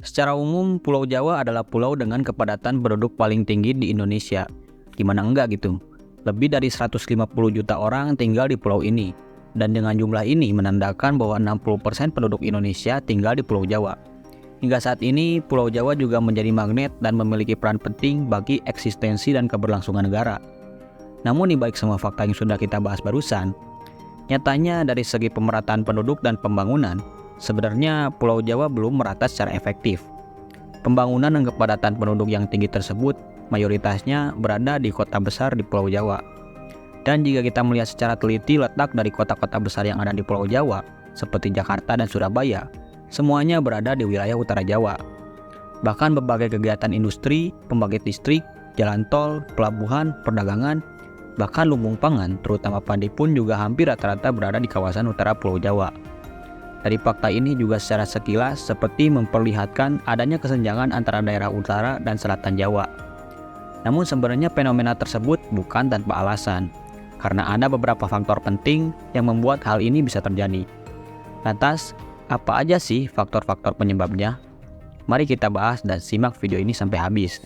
Secara umum, Pulau Jawa adalah pulau dengan kepadatan penduduk paling tinggi di Indonesia. Gimana enggak gitu? Lebih dari 150 juta orang tinggal di pulau ini. Dan dengan jumlah ini menandakan bahwa 60% penduduk Indonesia tinggal di Pulau Jawa. Hingga saat ini, Pulau Jawa juga menjadi magnet dan memiliki peran penting bagi eksistensi dan keberlangsungan negara. Namun di balik semua fakta yang sudah kita bahas barusan, nyatanya dari segi pemerataan penduduk dan pembangunan, sebenarnya Pulau Jawa belum merata secara efektif. Pembangunan dan kepadatan penduduk yang tinggi tersebut mayoritasnya berada di kota besar di Pulau Jawa. Dan jika kita melihat secara teliti letak dari kota-kota besar yang ada di Pulau Jawa, seperti Jakarta dan Surabaya, semuanya berada di wilayah utara Jawa. Bahkan berbagai kegiatan industri, pembangkit listrik, jalan tol, pelabuhan, perdagangan, bahkan lumbung pangan, terutama padi pun juga hampir rata-rata berada di kawasan utara Pulau Jawa. Dari fakta ini juga secara sekilas seperti memperlihatkan adanya kesenjangan antara daerah utara dan selatan Jawa. Namun sebenarnya fenomena tersebut bukan tanpa alasan, karena ada beberapa faktor penting yang membuat hal ini bisa terjadi. Lantas, apa aja sih faktor-faktor penyebabnya? Mari kita bahas dan simak video ini sampai habis.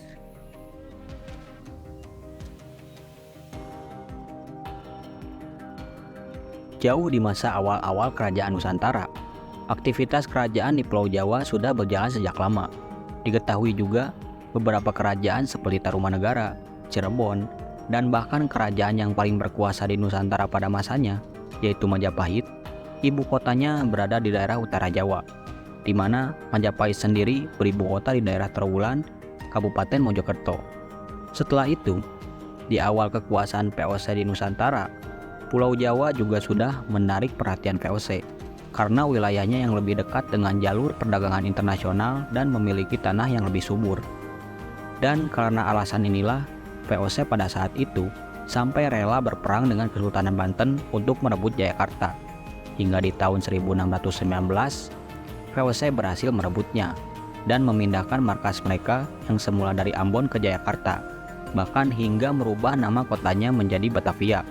Jauh di masa awal-awal kerajaan Nusantara, aktivitas kerajaan di Pulau Jawa sudah berjalan sejak lama. Diketahui juga beberapa kerajaan seperti Tarumanegara, Cirebon, dan bahkan kerajaan yang paling berkuasa di Nusantara pada masanya, yaitu Majapahit, ibu kotanya berada di daerah utara Jawa, di mana Majapahit sendiri beribu kota di daerah Trowulan, Kabupaten Mojokerto. Setelah itu, di awal kekuasaan VOC di Nusantara, Pulau Jawa juga sudah menarik perhatian VOC karena wilayahnya yang lebih dekat dengan jalur perdagangan internasional dan memiliki tanah yang lebih subur. Dan karena alasan inilah, VOC pada saat itu sampai rela berperang dengan Kesultanan Banten untuk merebut Jayakarta. Hingga di tahun 1619, VOC berhasil merebutnya dan memindahkan markas mereka yang semula dari Ambon ke Jayakarta, bahkan hingga merubah nama kotanya menjadi Batavia.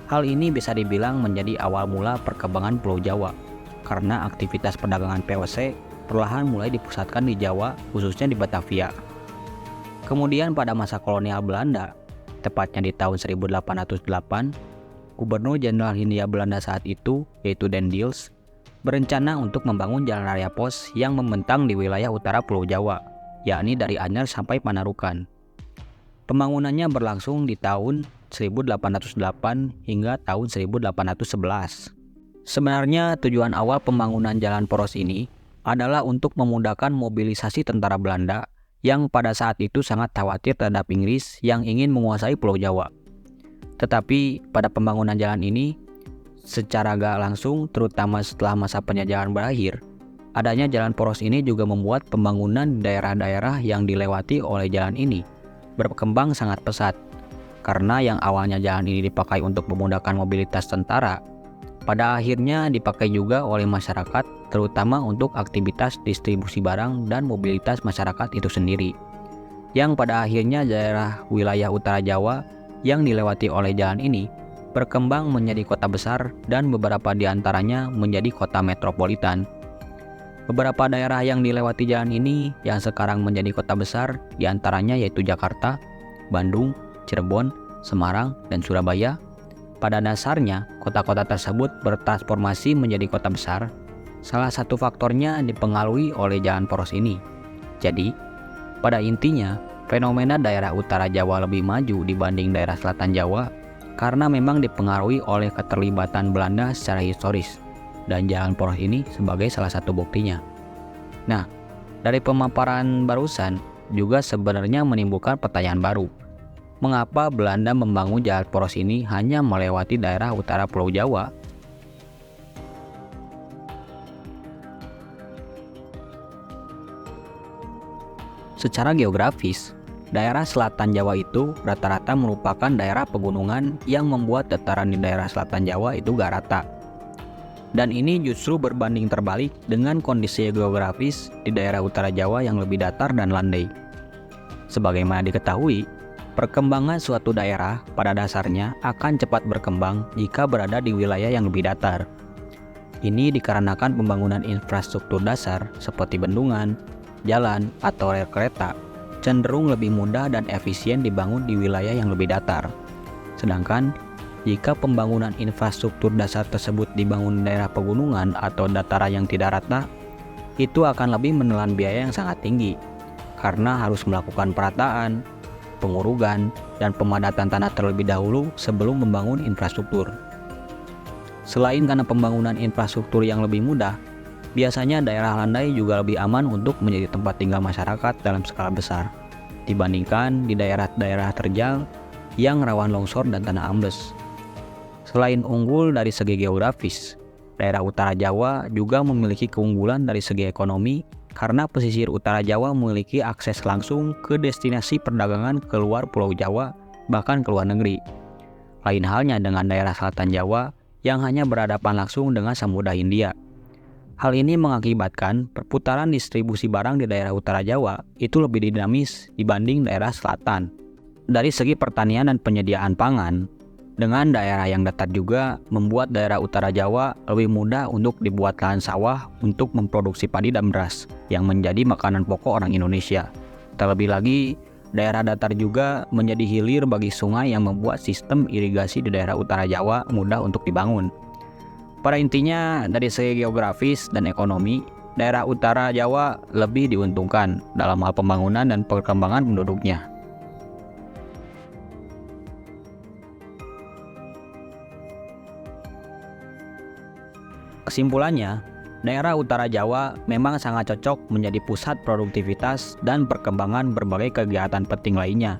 Hal ini bisa dibilang menjadi awal mula perkembangan Pulau Jawa, karena aktivitas perdagangan VOC perlahan mulai dipusatkan di Jawa, khususnya di Batavia. Kemudian pada masa kolonial Belanda, tepatnya di tahun 1808, Gubernur Jenderal Hindia Belanda saat itu, yaitu Den Diels, berencana untuk membangun jalan raya pos yang membentang di wilayah utara Pulau Jawa, yakni dari Anyer sampai Panarukan. Pembangunannya berlangsung di tahun 1808 hingga tahun 1811. Sebenarnya tujuan awal pembangunan jalan poros ini adalah untuk memudahkan mobilisasi tentara Belanda yang pada saat itu sangat khawatir terhadap Inggris yang ingin menguasai Pulau Jawa. Tetapi pada pembangunan jalan ini, secara gak langsung, terutama setelah masa penjajahan berakhir, adanya jalan poros ini juga membuat pembangunan di daerah-daerah yang dilewati oleh jalan ini berkembang sangat pesat. Karena yang awalnya jalan ini dipakai untuk memudahkan mobilitas tentara, pada akhirnya dipakai juga oleh masyarakat, terutama untuk aktivitas distribusi barang dan mobilitas masyarakat itu sendiri. Yang pada akhirnya daerah wilayah utara Jawa yang dilewati oleh jalan ini berkembang menjadi kota besar dan beberapa di antaranya menjadi kota metropolitan. Beberapa daerah yang dilewati jalan ini yang sekarang menjadi kota besar di antaranya yaitu Jakarta, Bandung, Cirebon, Semarang, dan Surabaya. Pada dasarnya, kota-kota tersebut bertransformasi menjadi kota besar. Salah satu faktornya dipengaruhi oleh jalan poros ini. Jadi, pada intinya, fenomena daerah utara Jawa lebih maju dibanding daerah selatan Jawa karena memang dipengaruhi oleh keterlibatan Belanda secara historis, dan jalan poros ini sebagai salah satu buktinya. Nah, dari pemaparan barusan juga sebenarnya menimbulkan pertanyaan baru. Mengapa Belanda membangun jalan poros ini hanya melewati daerah utara Pulau Jawa? Secara geografis, daerah selatan Jawa itu rata-rata merupakan daerah pegunungan yang membuat dataran di daerah selatan Jawa itu gak rata. Dan ini justru berbanding terbalik dengan kondisi geografis di daerah utara Jawa yang lebih datar dan landai. Sebagaimana diketahui, perkembangan suatu daerah pada dasarnya akan cepat berkembang jika berada di wilayah yang lebih datar. Ini dikarenakan pembangunan infrastruktur dasar seperti bendungan, jalan, atau rel kereta cenderung lebih mudah dan efisien dibangun di wilayah yang lebih datar. Sedangkan, jika pembangunan infrastruktur dasar tersebut dibangun di daerah pegunungan atau dataran yang tidak rata, itu akan lebih menelan biaya yang sangat tinggi, karena harus melakukan perataan, pengurugan, dan pemadatan tanah terlebih dahulu sebelum membangun infrastruktur. Selain karena pembangunan infrastruktur yang lebih mudah, biasanya daerah landai juga lebih aman untuk menjadi tempat tinggal masyarakat dalam skala besar, dibandingkan di daerah-daerah terjal yang rawan longsor dan tanah ambles. Selain unggul dari segi geografis, daerah utara Jawa juga memiliki keunggulan dari segi ekonomi karena pesisir utara Jawa memiliki akses langsung ke destinasi perdagangan keluar Pulau Jawa, bahkan ke luar negeri. Lain halnya dengan daerah selatan Jawa yang hanya berhadapan langsung dengan Samudra Hindia. Hal ini mengakibatkan perputaran distribusi barang di daerah utara Jawa itu lebih dinamis dibanding daerah selatan. Dari segi pertanian dan penyediaan pangan, dengan daerah yang datar juga membuat daerah utara Jawa lebih mudah untuk dibuat lahan sawah untuk memproduksi padi dan beras yang menjadi makanan pokok orang Indonesia. Terlebih lagi, daerah datar juga menjadi hilir bagi sungai yang membuat sistem irigasi di daerah utara Jawa mudah untuk dibangun. Pada intinya, dari segi geografis dan ekonomi, daerah utara Jawa lebih diuntungkan dalam hal pembangunan dan perkembangan penduduknya. Kesimpulannya, daerah utara Jawa memang sangat cocok menjadi pusat produktivitas dan perkembangan berbagai kegiatan penting lainnya,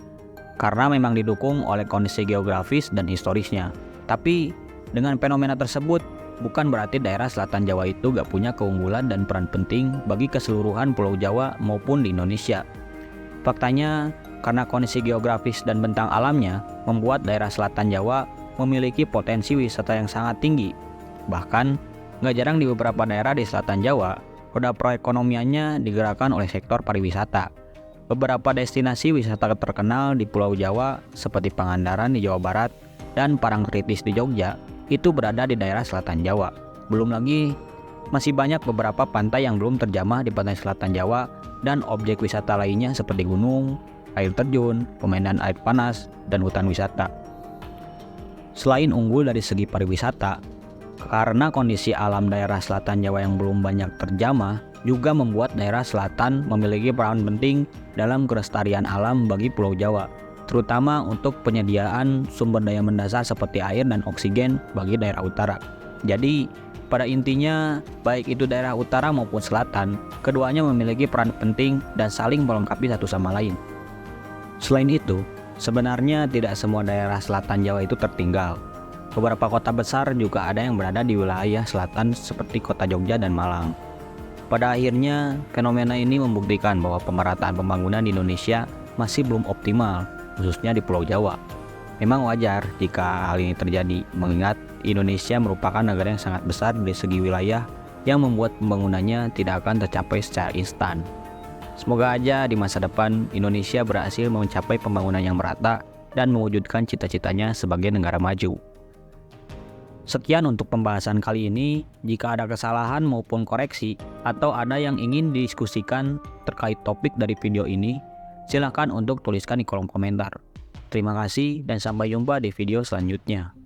karena memang didukung oleh kondisi geografis dan historisnya. Tapi, dengan fenomena tersebut, bukan berarti daerah selatan Jawa itu gak punya keunggulan dan peran penting bagi keseluruhan Pulau Jawa maupun di Indonesia. Faktanya, karena kondisi geografis dan bentang alamnya membuat daerah selatan Jawa memiliki potensi wisata yang sangat tinggi. Bahkan, gak jarang di beberapa daerah di selatan Jawa, roda perekonomiannya digerakkan oleh sektor pariwisata. Beberapa destinasi wisata terkenal di Pulau Jawa seperti Pangandaran di Jawa Barat dan Parangtritis di Jogja itu berada di daerah selatan Jawa. Belum lagi, masih banyak beberapa pantai yang belum terjamah di pantai selatan Jawa dan objek wisata lainnya seperti gunung, air terjun, pemandian air panas, dan hutan wisata. Selain unggul dari segi pariwisata, karena kondisi alam daerah selatan Jawa yang belum banyak terjamah, juga membuat daerah selatan memiliki peran penting dalam kelestarian alam bagi Pulau Jawa, terutama untuk penyediaan sumber daya mendasar seperti air dan oksigen bagi daerah utara. Jadi, pada intinya, baik itu daerah utara maupun selatan, keduanya memiliki peran penting dan saling melengkapi satu sama lain. Selain itu, sebenarnya tidak semua daerah selatan Jawa itu tertinggal. Beberapa kota besar juga ada yang berada di wilayah selatan seperti kota Jogja dan Malang. Pada akhirnya, fenomena ini membuktikan bahwa pemerataan pembangunan di Indonesia masih belum optimal, khususnya di Pulau Jawa. Memang wajar jika hal ini terjadi, mengingat Indonesia merupakan negara yang sangat besar dari segi wilayah yang membuat pembangunannya tidak akan tercapai secara instan. Semoga aja di masa depan Indonesia berhasil mencapai pembangunan yang merata dan mewujudkan cita-citanya sebagai negara maju. Sekian untuk pembahasan kali ini. Jika ada kesalahan maupun koreksi atau ada yang ingin didiskusikan terkait topik dari video ini, silakan untuk tuliskan di kolom komentar. Terima kasih dan sampai jumpa di video selanjutnya.